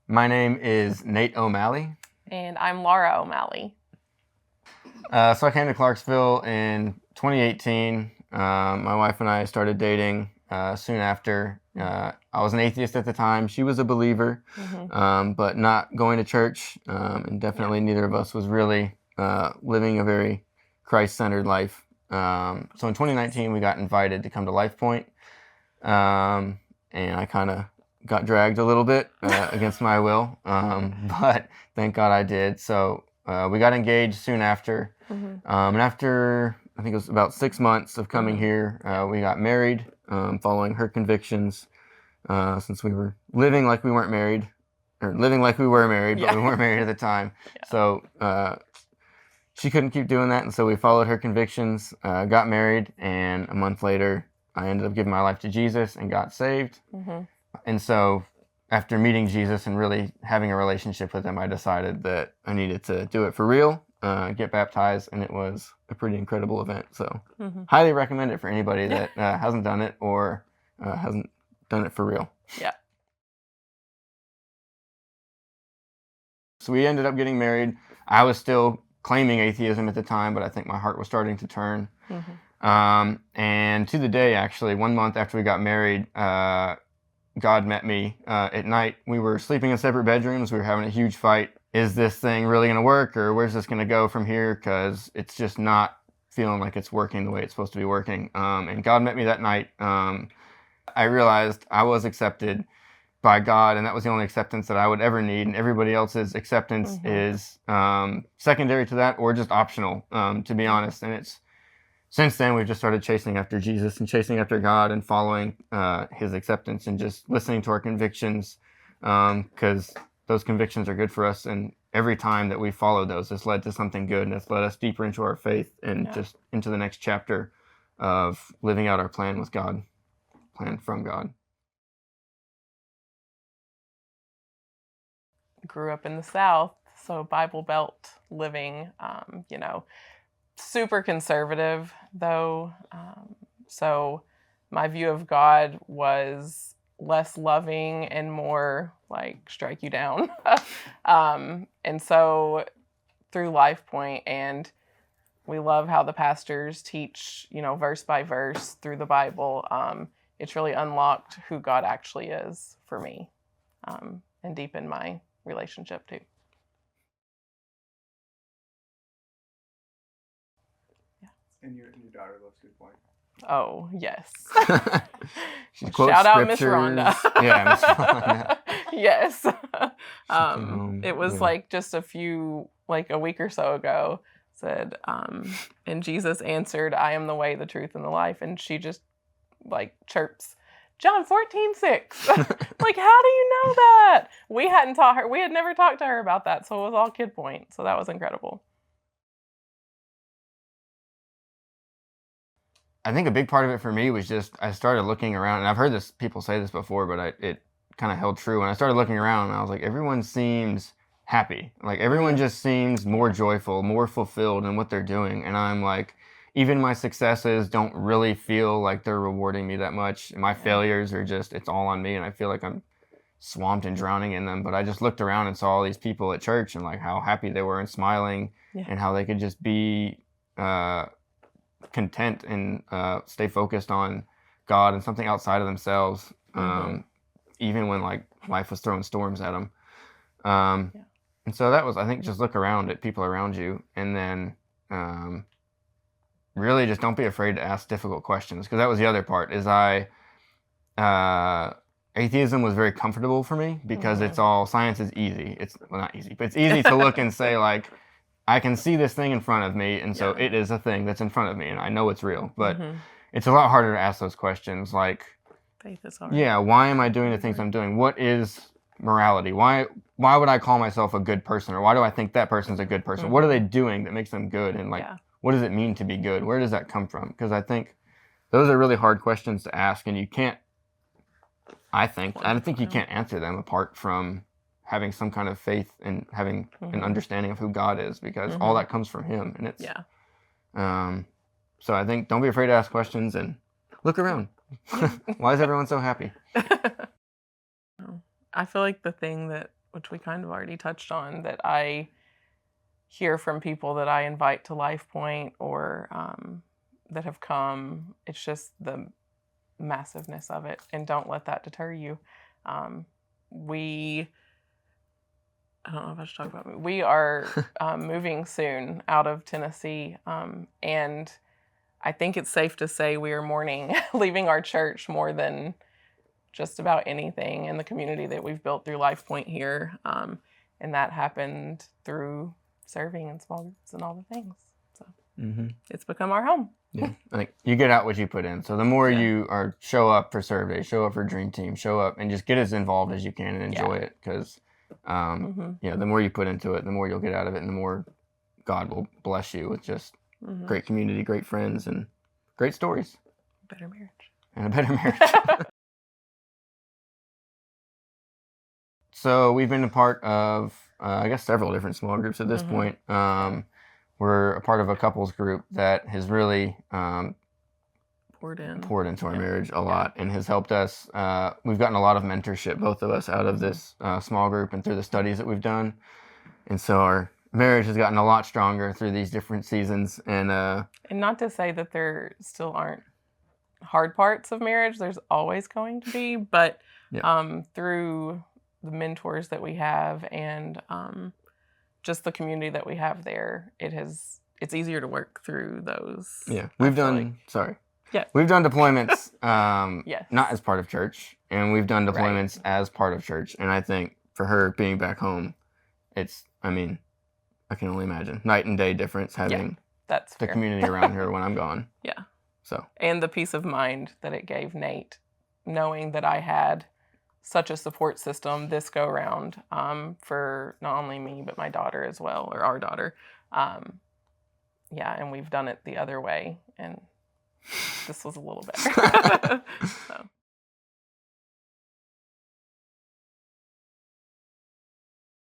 My name is Nate O'Malley. And I'm Laura O'Malley. So I came to Clarksville in 2018. My wife and I started dating soon after. I was an atheist at the time. She was a believer, but not going to church. And definitely neither of us was really living a very Christ-centered life. So in 2019, we got invited to come to LifePoint. And I kind of got dragged a little bit against my will, but thank God I did. So we got engaged soon after. And after, I think it was about 6 months of coming here, we got married following her convictions, since we were living like we weren't married, or living like we were married, but we weren't married at the time. So she couldn't keep doing that, and so we followed her convictions, got married, and a month later, I ended up giving my life to Jesus and got saved. And so after meeting Jesus and really having a relationship with him, I decided that I needed to do it for real, get baptized, and it was a pretty incredible event. So highly recommend it for anybody that hasn't done it or hasn't done it for real. Yeah. So we ended up getting married. I was still claiming atheism at the time, but I think my heart was starting to turn. And to the day, actually, 1 month after we got married, God met me at night. We were sleeping in separate bedrooms. We were having a huge fight. Is this thing really going to work, or where's this going to go from here? Because it's just not feeling like it's working the way it's supposed to be working. And God met me that night. I realized I was accepted by God, and that was the only acceptance that I would ever need. And everybody else's acceptance is secondary to that, or just optional, to be honest. And since then, we've just started chasing after Jesus and chasing after God and following his acceptance and just listening to our convictions, because those convictions are good for us. And every time that we followed those, it's led to something good, and it's led us deeper into our faith and just into the next chapter of living out our plan with God, plan from God. Grew up in the South, so Bible Belt living, super conservative though. So my view of God was less loving and more like strike you down. And so through LifePoint, and we love how the pastors teach, verse by verse through the Bible. It's really unlocked who God actually is for me, and deepened my relationship too. And your daughter loves Good Point. Oh, yes. Shout out Miss Rhonda. Yeah, Miss Rhonda. Yes. It was like just a week or so ago, said, and Jesus answered, I am the way, the truth, and the life. And she just chirps, John 14:6. Like, how do you know that? We had never talked to her about that. So it was all Kid Point. So that was incredible. I think a big part of it for me was just I started looking around, and I've heard people say this before, but it kind of held true. And I started looking around, and I was like, everyone seems happy. Like, everyone just seems more joyful, more fulfilled in what they're doing. And I'm like, even my successes don't really feel like they're rewarding me that much. My failures are just, it's all on me, and I feel like I'm swamped and drowning in them. But I just looked around and saw all these people at church and like how happy they were and smiling, and how they could just be content and stay focused on God and something outside of themselves, even when like life was throwing storms at them. And so that was, I think, just look around at people around you, and then really just don't be afraid to ask difficult questions, because that was the other part. Is atheism was very comfortable for me because it's all, science is easy. It's not easy, but it's easy to look and say like, I can see this thing in front of me, and so it is a thing that's in front of me, and I know it's real. But it's a lot harder to ask those questions, like, faith is hard. Yeah, why am I doing the things I'm doing? What is morality? Why would I call myself a good person, or why do I think that person's a good person? What are they doing that makes them good, and what does it mean to be good? Where does that come from? Because I think those are really hard questions to ask, and you can't. I think you can't answer them apart from having some kind of faith and having an understanding of who God is, because all that comes from him. And it's, so I think don't be afraid to ask questions and look around. Why is everyone so happy? I feel like the thing that which we kind of already touched on, that I hear from people that I invite to LifePoint or that have come. It's just the massiveness of it, and don't let that deter you. I don't know if I should talk about it. We are moving soon out of Tennessee, and I think it's safe to say we are mourning leaving our church more than just about anything in the community that we've built through LifePoint here, and that happened through serving in small groups and all the things. So it's become our home. Yeah, like you get out what you put in. So the more you show up for survey, show up for Dream Team, show up and just get as involved as you can and enjoy it, because the more you put into it, the more you'll get out of it, and the more God will bless you with just great community, great friends, and great stories. Better marriage. And a better marriage. So we've been a part of, I guess, several different small groups at this point. We're a part of a couples group that has really poured into our marriage a lot, and has helped us. We've gotten a lot of mentorship, both of us, out of this small group and through the studies that we've done. And so our marriage has gotten a lot stronger through these different seasons. And not to say that there still aren't hard parts of marriage. There's always going to be, but through the mentors that we have and just the community that we have there, it's easier to work through those. Yeah, we've done deployments not as part of church, and we've done deployments as part of church. And I think for her being back home, I can only imagine night and day difference having that's the community around her when I'm gone. Yeah. So, and the peace of mind that it gave Nate, knowing that I had such a support system this go round for not only me but my daughter as well, or our daughter. And we've done it the other way, and this was a little better. So.